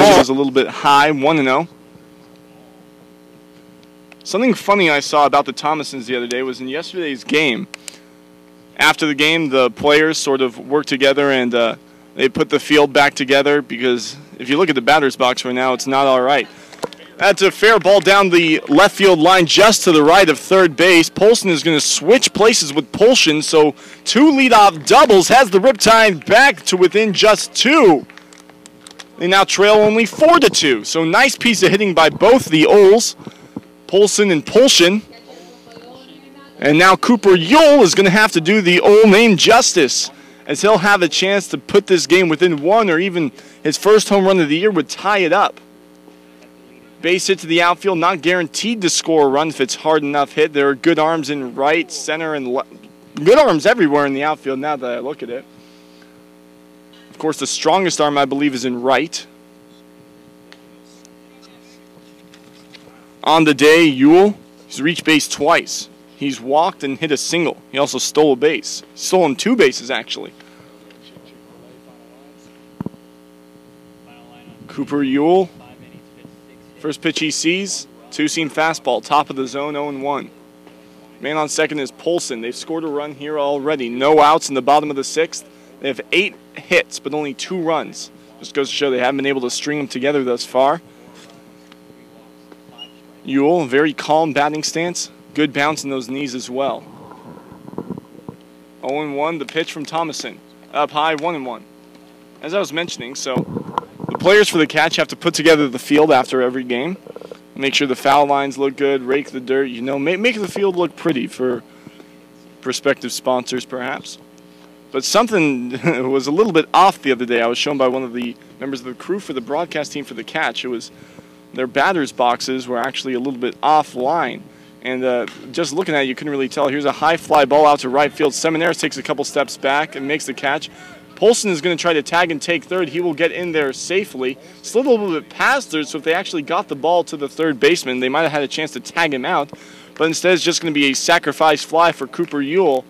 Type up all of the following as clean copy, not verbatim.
It was a little bit high, 1-0. Something funny I saw about the Thomasons the other day was in yesterday's game. After the game, the players sort of worked together and they put the field back together because if you look at the batter's box right now, it's not all right. That's a fair ball down the left field line just to the right of third base. Polson is going to switch places with Polshin, so 2 leadoff doubles has the Riptide back to within just 2. They now trail only 4-2, so nice piece of hitting by both the Oles, Polson and Polshin. And now Cooper Yule is going to have to do the Ole name justice, as he'll have a chance to put this game within 1 or even his first home run of the year would tie it up. Base hit to the outfield, not guaranteed to score a run if it's hard enough hit. There are good arms in right, center, and good arms everywhere in the outfield now that I look at it. Of course, the strongest arm, I believe, is in right. On the day, Yule, he's reached base twice. He's walked and hit a single. He also stole a base. He's stolen 2 bases, actually. Cooper Yule. First pitch he sees, 2-seam fastball, top of the zone, 0-1. Man on second is Polson. They've scored a run here already. No outs in the bottom of the 6th. They have 8 hits, but only 2 runs. Just goes to show they haven't been able to string them together thus far. Yule, very calm batting stance. Good bounce in those knees as well. 0-1, the pitch from Thomason. Up high, 1-1. As I was mentioning, so the players for the Catch have to put together the field after every game. Make sure the foul lines look good, rake the dirt, you know, make the field look pretty for prospective sponsors perhaps. But something was a little bit off the other day. I was shown by one of the members of the crew for the broadcast team for the Catch. It was their batters' boxes were actually a little bit offline. And just looking at it, you couldn't really tell. Here's a high fly ball out to right field. Seminaris takes a couple steps back and makes the catch. Polson is going to try to tag and take third. He will get in there safely. Slid a little bit past third, so if they actually got the ball to the third baseman, they might have had a chance to tag him out. But instead, it's just going to be a sacrifice fly for Cooper Yule.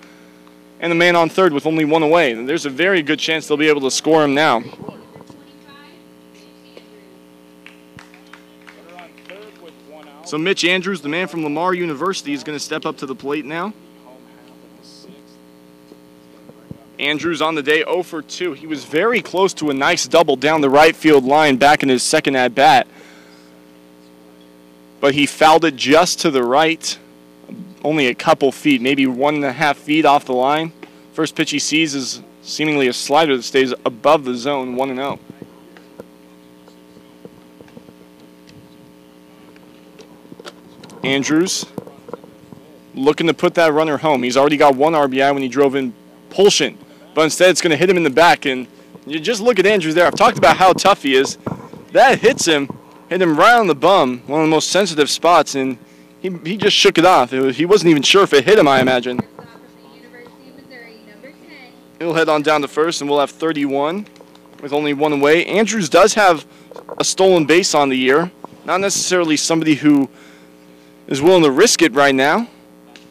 And the man on third with only 1 away. And there's a very good chance they'll be able to score him now. So Mitch Andrews, the man from Lamar University, is going to step up to the plate now. Andrews on the day 0 for 2. He was very close to a nice double down the right field line back in his second at-bat. But he fouled it just to the right, only a couple feet, maybe 1.5 feet off the line. First pitch he sees is seemingly a slider that stays above the zone, 1-0. Andrews looking to put that runner home. He's already got 1 RBI when he drove in Polshin, but instead it's going to hit him in the back. And you just look at Andrews there. I've talked about how tough he is. That hit him right on the bum, one of the most sensitive spots, and he just shook it off. He wasn't even sure if it hit him, I imagine. He'll head on down to first, and we'll have 31 with only 1 away. Andrews does have a stolen base on the year. Not necessarily somebody who is willing to risk it right now.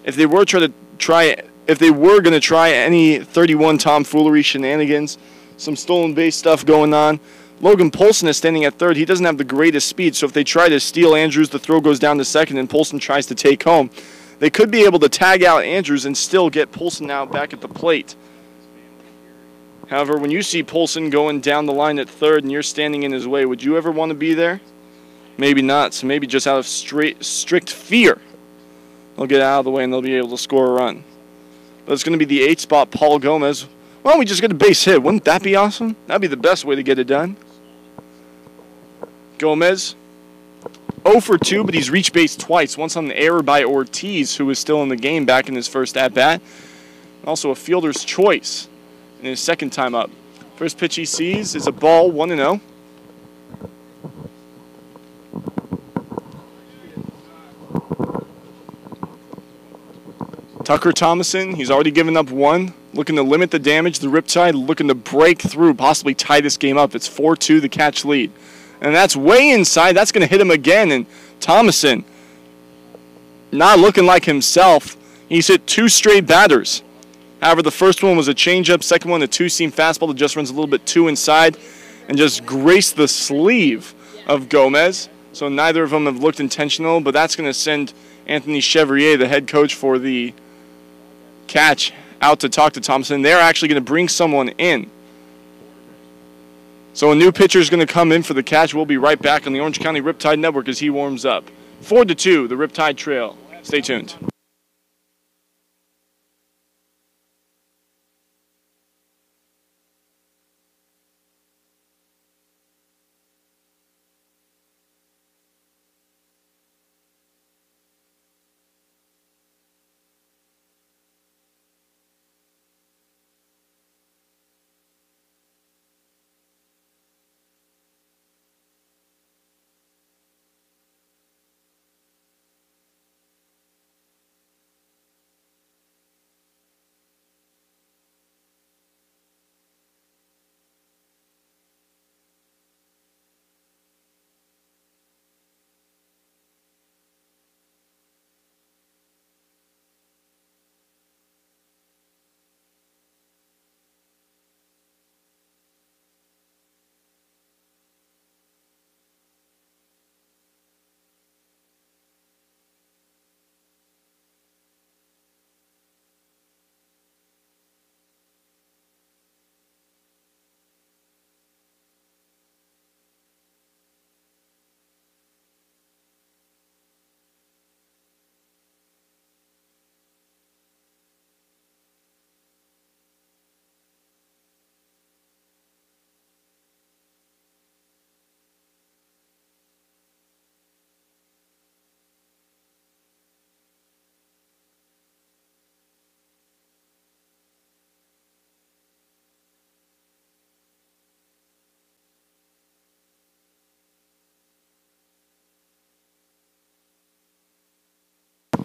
If they were going to try any 31 tomfoolery shenanigans, some stolen base stuff going on, Logan Polson is standing at third. He doesn't have the greatest speed, so if they try to steal Andrews, the throw goes down to second, and Polson tries to take home. They could be able to tag out Andrews and still get Polson out back at the plate. However, when you see Polson going down the line at third and you're standing in his way, would you ever want to be there? Maybe not, so maybe just out of strict fear, they'll get out of the way and they'll be able to score a run. But it's going to be the 8th spot, Paul Gomez. Why don't we just get a base hit? Wouldn't that be awesome? That'd be the best way to get it done. Gomez, 0 for 2, but he's reached base twice. Once on the error by Ortiz, who was still in the game back in his first at-bat. Also a fielder's choice in his second time up. First pitch he sees is a ball, 1-0. Tucker Thomason, he's already given up 1, looking to limit the damage. The Riptide looking to break through, possibly tie this game up. It's 4-2, the Catch lead. And that's way inside. That's going to hit him again. And Thomason, not looking like himself. He's hit 2 straight batters. However, the first one was a changeup. Second one, a 2-seam fastball that just runs a little bit too inside. and just graced the sleeve of Gomez. So neither of them have looked intentional, but that's going to send Anthony Chevrier, the head coach for the Catch, out to talk to Thompson. They're actually going to bring someone in. So a new pitcher is going to come in for the Catch. We'll be right back on the Orange County Riptide Network as he warms up. 4-2, the Riptide trail. Stay tuned.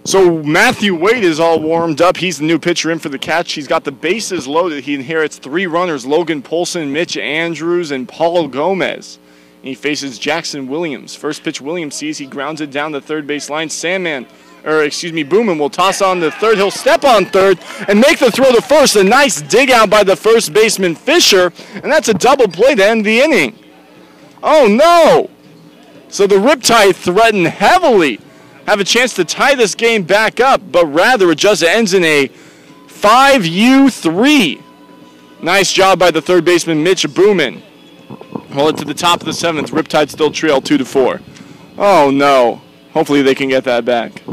So Matthew Wade is all warmed up. He's the new pitcher in for the Catch. He's got the bases loaded. He inherits 3 runners, Logan Polson, Mitch Andrews, and Paul Gomez. And he faces Jackson Williams. First pitch Williams sees. He grounds it down the third base line. Booman will toss on the third. He'll step on third and make the throw to first. A nice dig out by the first baseman Fisher. And that's a double play to end the inning. Oh, no. So the Riptide threaten heavily. Have a chance to tie this game back up, but rather it just ends in a 5-3. Nice job by the third baseman, Mitch Booman. Roll it to the top of the 7th. Riptide still trail 2-4. Oh, no. Hopefully they can get that back.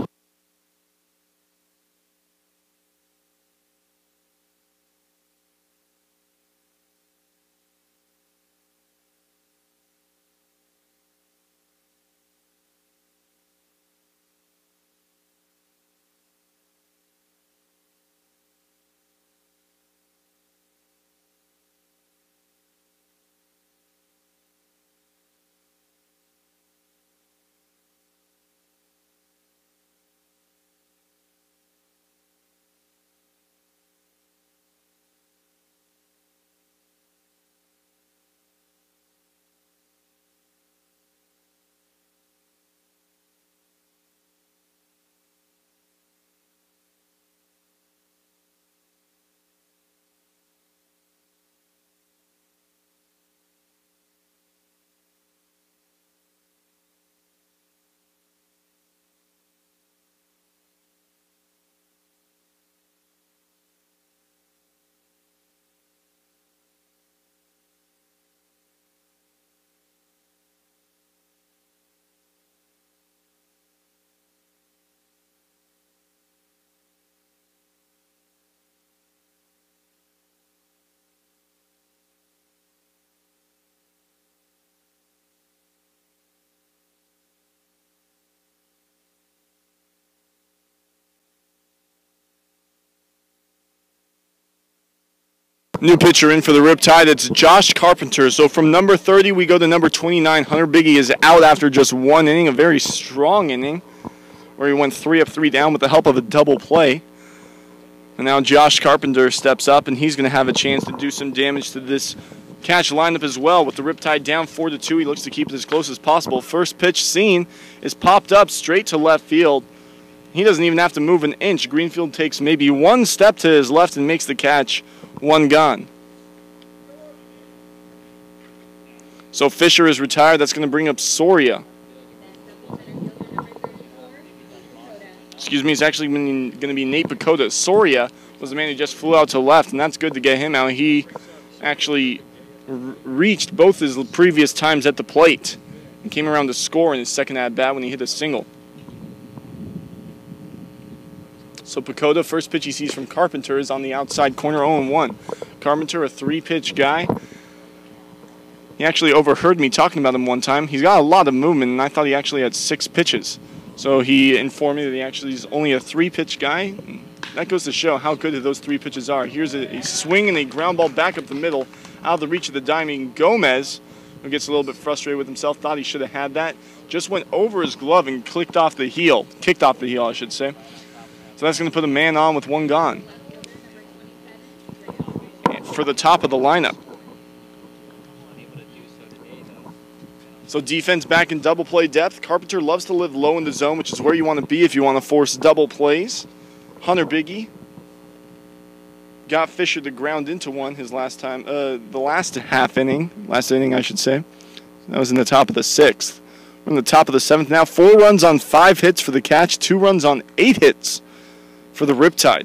New pitcher in for the Riptide, it's Josh Carpenter. So from number 30, we go to number 29. Hunter Biggie is out after just 1 inning, a very strong inning, where he went 3 up, 3 down with the help of a double play. And now Josh Carpenter steps up, and he's going to have a chance to do some damage to this Catch lineup as well. With the Riptide down 4-2, he looks to keep it as close as possible. First pitch seen is popped up straight to left field. He doesn't even have to move an inch. Greenfield takes maybe 1 step to his left and makes the catch. 1 gone. So Fisher is retired. That's going to bring up Soria. Excuse me, it's actually going to be Nate Pacoda. Soria was the man who just flew out to left, and that's good to get him out. He actually reached both his previous times at the plate and came around to score in his second at-bat when he hit a single. So Pacoda, first pitch he sees from Carpenter is on the outside corner, 0-1. Carpenter, a 3-pitch guy. He actually overheard me talking about him one time. He's got a lot of movement, and I thought he actually had 6 pitches. So he informed me that he actually is only a 3-pitch guy. That goes to show how good those 3 pitches are. Here's a swing and a ground ball back up the middle, out of the reach of the diamond. Gomez, who gets a little bit frustrated with himself, thought he should have had that. Just went over his glove and kicked off the heel, I should say. So that's going to put a man on with 1 gone for the top of the lineup. So defense back in double play depth. Carpenter loves to live low in the zone, which is where you want to be if you want to force double plays. Hunter Biggie got Fisher to ground into one his last time, the last inning, I should say. That was in the top of the 6th. We're in the top of the 7th now. 4 runs on 5 hits for the Catch, 2 runs on 8 hits for the Riptide.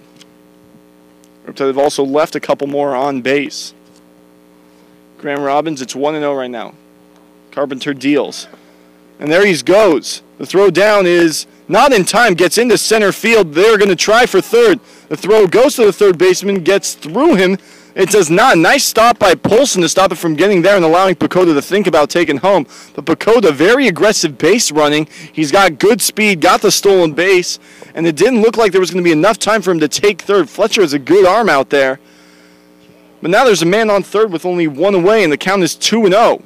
Riptide have also left a couple more on base. Graham Robbins, it's 1-0 right now. Carpenter deals. And there he goes. The throw down is not in time, gets into center field. They're going to try for third. The throw goes to the third baseman, gets through him. It does not. Nice stop by Polson to stop it from getting there and allowing Pacoda to think about taking home. But Pacoda, very aggressive base running. He's got good speed, got the stolen base, and it didn't look like there was going to be enough time for him to take third. Fletcher has a good arm out there. But now there's a man on third with only 1 away, and the count is 2-0.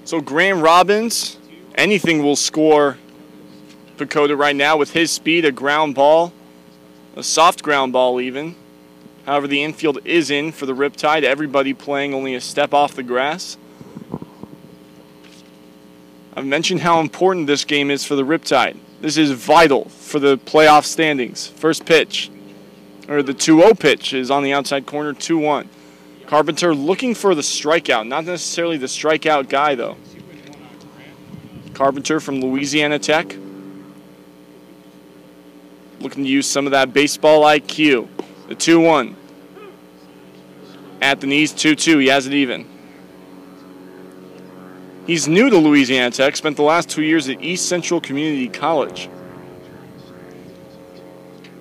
So Graham Robbins, anything will score Pacoda right now with his speed, a ground ball, a soft ground ball even. However, the infield is in for the Riptide, everybody playing only a step off the grass. I've mentioned how important this game is for the Riptide. This is vital for the playoff standings. First pitch, or the 2-0 pitch, is on the outside corner, 2-1. Carpenter looking for the strikeout. Not necessarily the strikeout guy, though. Carpenter from Louisiana Tech. Looking to use some of that baseball IQ. The 2-1. At the knees, 2-2. He has it even. He's new to Louisiana Tech. Spent the last 2 years at East Central Community College,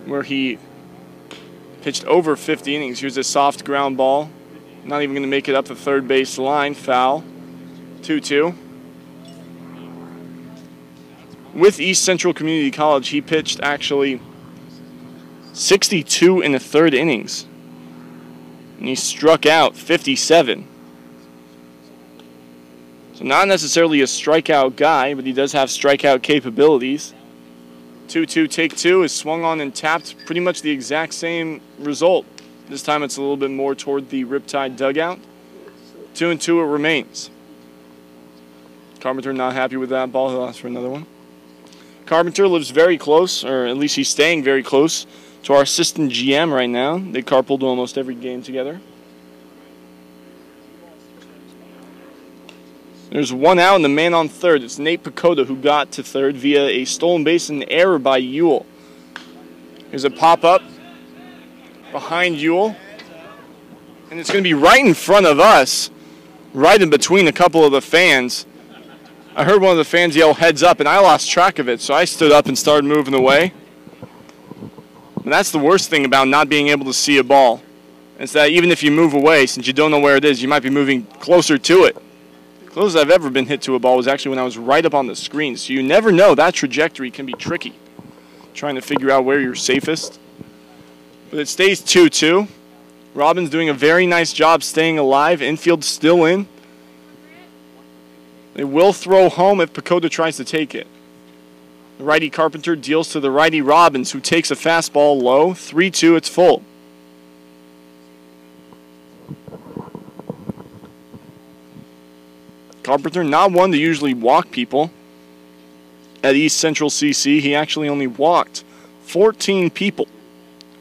where he pitched over 50 innings. Here's a soft ground ball. Not even going to make it up the third base line. Foul. 2-2. With East Central Community College, he pitched actually 62 in the 3rd innings. And he struck out 57. So not necessarily a strikeout guy, but he does have strikeout capabilities. 2-2, take 2 is swung on and tapped. Pretty much the exact same result. This time it's a little bit more toward the Riptide dugout. 2-2 it remains. Carpenter not happy with that ball. He'll ask for another one. Carpenter lives very close, or at least he's staying very close to our assistant GM right now. They carpool to almost every game together. There's 1 out and the man on third. It's Nate Pacoda who got to third via a stolen base and error by Ewell. Here's a pop-up behind Ewell. And it's going to be right in front of us, right in between a couple of the fans. I heard one of the fans yell, "Heads up," and I lost track of it, so I stood up and started moving away. And that's the worst thing about not being able to see a ball. It's that even if you move away, since you don't know where it is, you might be moving closer to it. The closest I've ever been hit to a ball was actually when I was right up on the screen, so you never know. That trajectory can be tricky, trying to figure out where you're safest. But it stays 2-2. Robbins doing a very nice job staying alive. Infield still in. They will throw home if Pacoda tries to take it. The righty Carpenter deals to the righty Robbins, who takes a fastball low. 3-2, it's full. Carpenter not one to usually walk people. at East Central CC. He actually only walked 14 people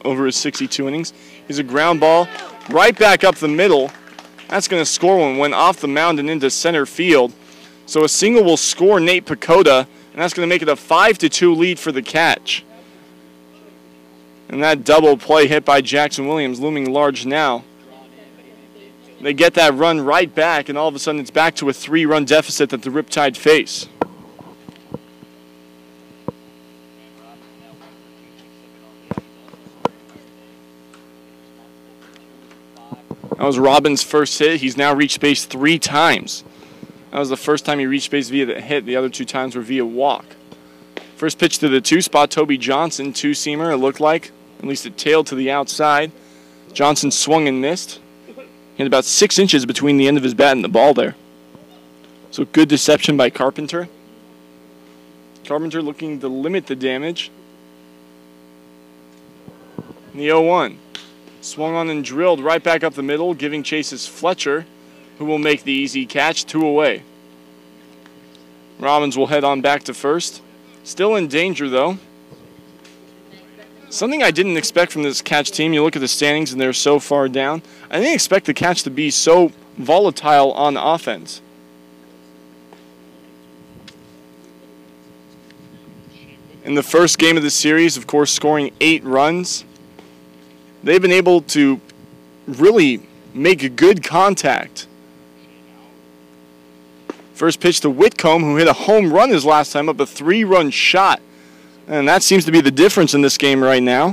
over his 62 innings. He's a ground ball right back up the middle. That's going to score one. Went off the mound and into center field. So a single will score Nate Pacoda, and that's going to make it a 5-2 lead for the Catch. And that double play hit by Jackson Williams looming large now. They get that run right back, and all of a sudden it's back to a 3-run deficit that the Riptide face. That was Robbins' first hit. He's now reached base 3 times. That was the first time he reached base via the hit. The other 2 times were via walk. First pitch to the 2 spot, Toby Johnson, 2-seamer, it looked like. At least it tailed to the outside. Johnson swung and missed. He had about 6 inches between the end of his bat and the ball there. So good deception by Carpenter. Carpenter looking to limit the damage. And the 0-1. Swung on and drilled right back up the middle. Giving chase is Fletcher, who will make the easy catch, 2 away. Robbins will head on back to first. Still in danger, though. Something I didn't expect from this Catch team. You look at the standings and they're so far down. I didn't expect the Catch to be so volatile on offense. In the first game of the series, of course, scoring 8 runs. They've been able to really make good contact. First pitch to Whitcomb, who hit a home run his last time up, a 3-run shot. And that seems to be the difference in this game right now.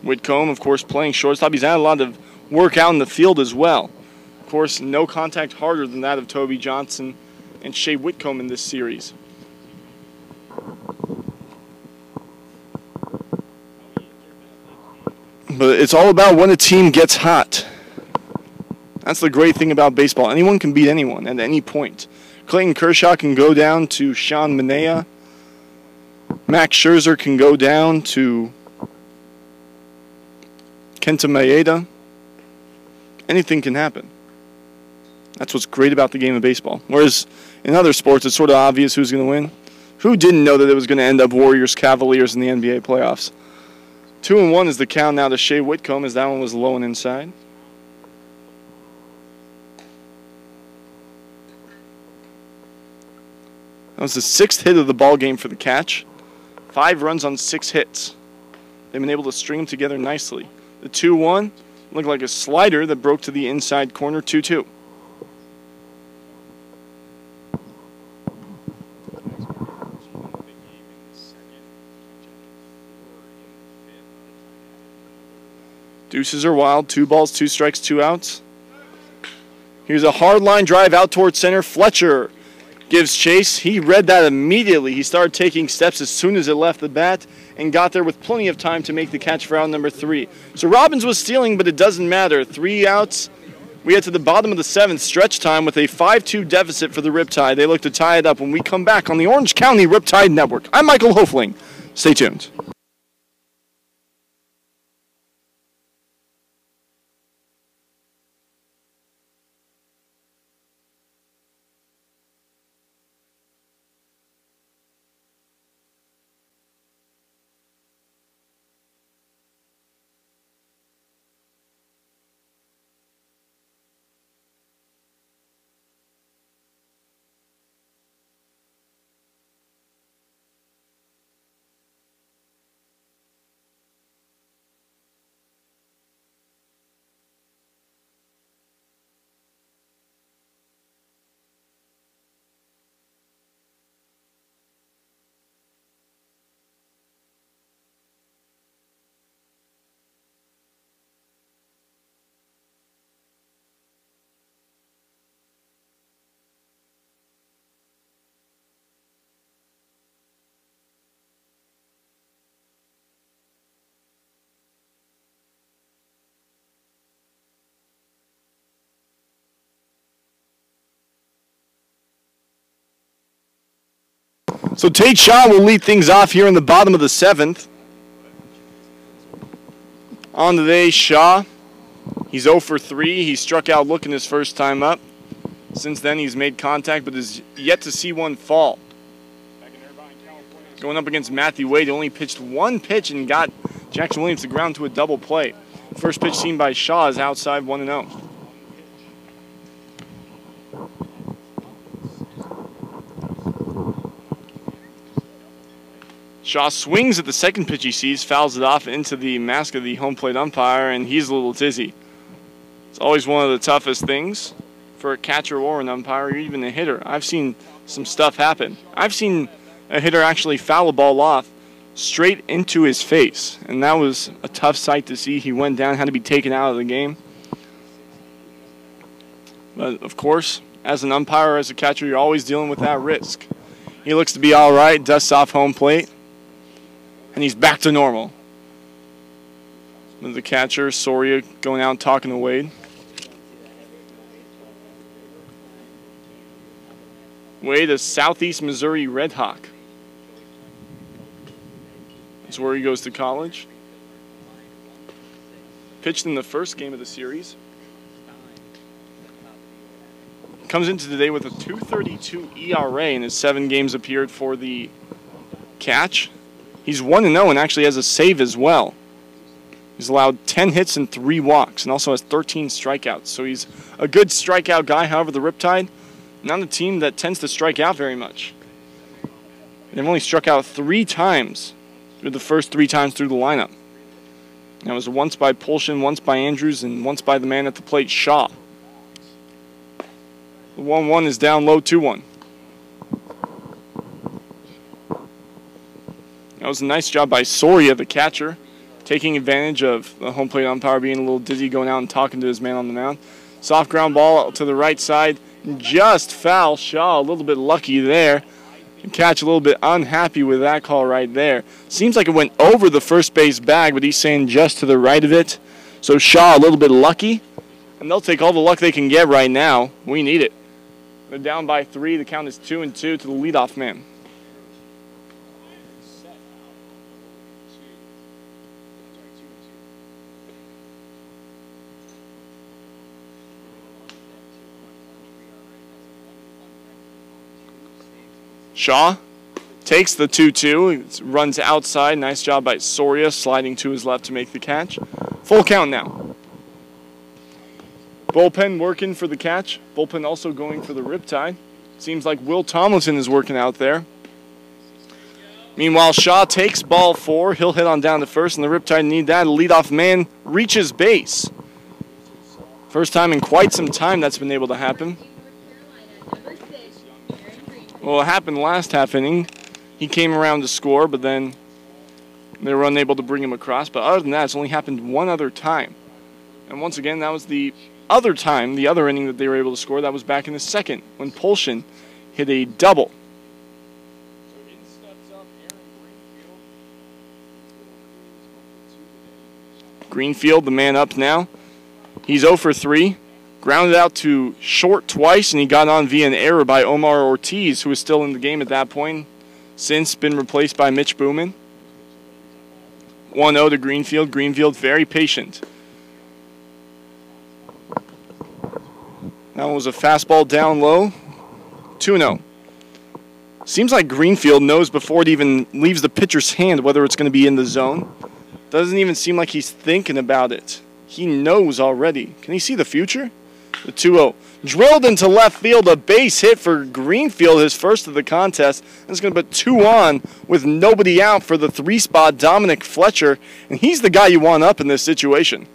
Whitcomb, of course, playing shortstop. He's had a lot of work out in the field as well. Of course, no contact harder than that of Toby Johnson and Shea Whitcomb in this series. But it's all about when a team gets hot. That's the great thing about baseball. Anyone can beat anyone at any point. Clayton Kershaw can go down to Sean Manaea. Max Scherzer can go down to Kenta Maeda. Anything can happen. That's what's great about the game of baseball. Whereas in other sports, it's sort of obvious who's going to win. Who didn't know that it was going to end up Warriors-Cavaliers in the NBA playoffs? 2-1 is the count now to Shea Whitcomb, as that one was low and inside. That was the 6th hit of the ball game for the Catch. 5 runs on 6 hits. They've been able to string them together nicely. The 2-1 looked like a slider that broke to the inside corner, 2-2. Deuces are wild. 2 balls, 2 strikes, 2 outs. Here's a hard line drive out towards center. Fletcher gives chase. He read that immediately. He started taking steps as soon as it left the bat and got there with plenty of time to make the catch for out number 3. So Robbins was stealing, but it doesn't matter. 3 outs. We head to the bottom of the 7th, stretch time with a 5-2 deficit for the Riptide. They look to tie it up when we come back on the Orange County Riptide Network. I'm Michael Hofling. Stay tuned. So Tate Shaw will lead things off here in the bottom of the 7th. On today, Shaw. He's 0 for 3. He struck out looking his first time up. Since then, he's made contact, but is yet to see one fall. Going up against Matthew Wade, only pitched one pitch and got Jackson Williams to ground to a double play. First pitch seen by Shaw is outside 1-0. Shaw swings at the second pitch he sees, fouls it off into the mask of the home plate umpire, and he's a little dizzy. It's always one of the toughest things for a catcher or an umpire or even a hitter. I've seen some stuff happen. I've seen a hitter actually foul a ball off straight into his face, and that was a tough sight to see. He went down, had to be taken out of the game. But, of course, as an umpire or as a catcher, you're always dealing with that risk. He looks to be all right, dusts off home plate, and he's back to normal. The catcher, Soria, going out and talking to Wade. Wade, a Southeast Missouri Red Hawk. That's where he goes to college. Pitched in the first game of the series. Comes into today with a 2.32 ERA in his 7 games appeared for the Catch. He's 1-0 and actually has a save as well. He's allowed 10 hits and 3 walks and also has 13 strikeouts. So he's a good strikeout guy. However, the Riptide, not a team that tends to strike out very much. They've only struck out 3 times through the first 3 times through the lineup. That was once by Polshin, once by Andrews, and once by the man at the plate, Shaw. The 1-1 is down low, 2-1. That was a nice job by Soria, the catcher, taking advantage of the home plate umpire being a little dizzy, going out and talking to his man on the mound. Soft ground ball to the right side, just foul. Shaw a little bit lucky there. Catch a little bit unhappy with that call right there. Seems like it went over the first base bag, but he's saying just to the right of it. So Shaw a little bit lucky, and they'll take all the luck they can get right now. We need it. They're down by 3. The count is 2-2 to the leadoff man. Shaw takes the 2-2, runs outside. Nice job by Soria, sliding to his left to make the catch. Full count now. Bullpen working for the Catch. Bullpen also going for the Riptide. Seems like Will Tomlinson is working out there. Meanwhile, Shaw takes ball 4. He'll hit on down to first, and the Riptide need that. A leadoff man reaches base. First time in quite some time that's been able to happen. Well, it happened last half inning. He came around to score, but then they were unable to bring him across. But other than that, it's only happened one other time. And once again, that was the other time, the other inning that they were able to score. That was back in the second when Polshin hit a double. Greenfield, the man up now. He's 0 for 3. Grounded out to short twice, and he got on via an error by Omar Ortiz, who was still in the game at that point, since been replaced by Mitch Booman. 1-0 to Greenfield. Greenfield very patient. That one was a fastball down low. 2-0. Seems like Greenfield knows before it even leaves the pitcher's hand whether it's going to be in the zone. Doesn't even seem like he's thinking about it. He knows already. Can he see the future? The 2-0. Drilled into left field, a base hit for Greenfield, his first of the contest. That's going to put 2 on with nobody out for the 3-spot, Dominic Fletcher. And he's the guy you want up in this situation.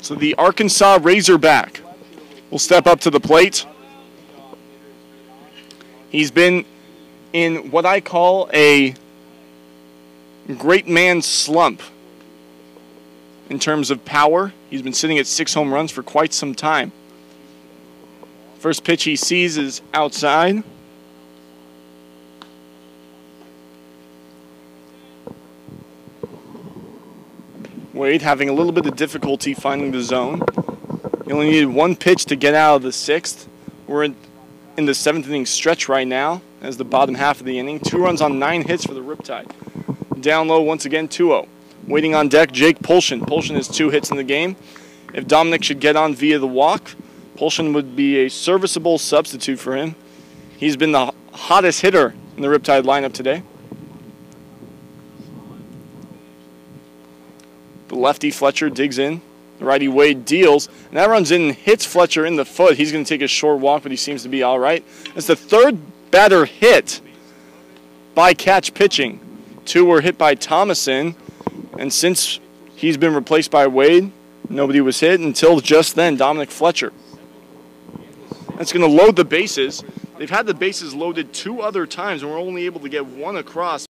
So the Arkansas Razorback will step up to the plate. He's been in what I call a great man slump in terms of power. He's been sitting at 6 home runs for quite some time. First pitch he sees is outside. Wade having a little bit of difficulty finding the zone. He only needed 1 pitch to get out of the 6th. We're in the 7th inning stretch right now. as the bottom half of the inning. 2 runs on 9 hits for the Riptide. Down low once again, 2-0. Waiting on deck, Jake Polshin. Polshin has 2 hits in the game. If Dominic should get on via the walk, Polshin would be a serviceable substitute for him. He's been the hottest hitter in the Riptide lineup today. The lefty Fletcher digs in. The righty Wade deals, and that runs in and hits Fletcher in the foot. He's going to take a short walk, but he seems to be all right. It's the 3rd batter hit by catch pitching. 2 were hit by Thomason, and since he's been replaced by Wade, nobody was hit until just then, Dominic Fletcher. That's going to load the bases. They've had the bases loaded 2 other times, and we're only able to get 1 across.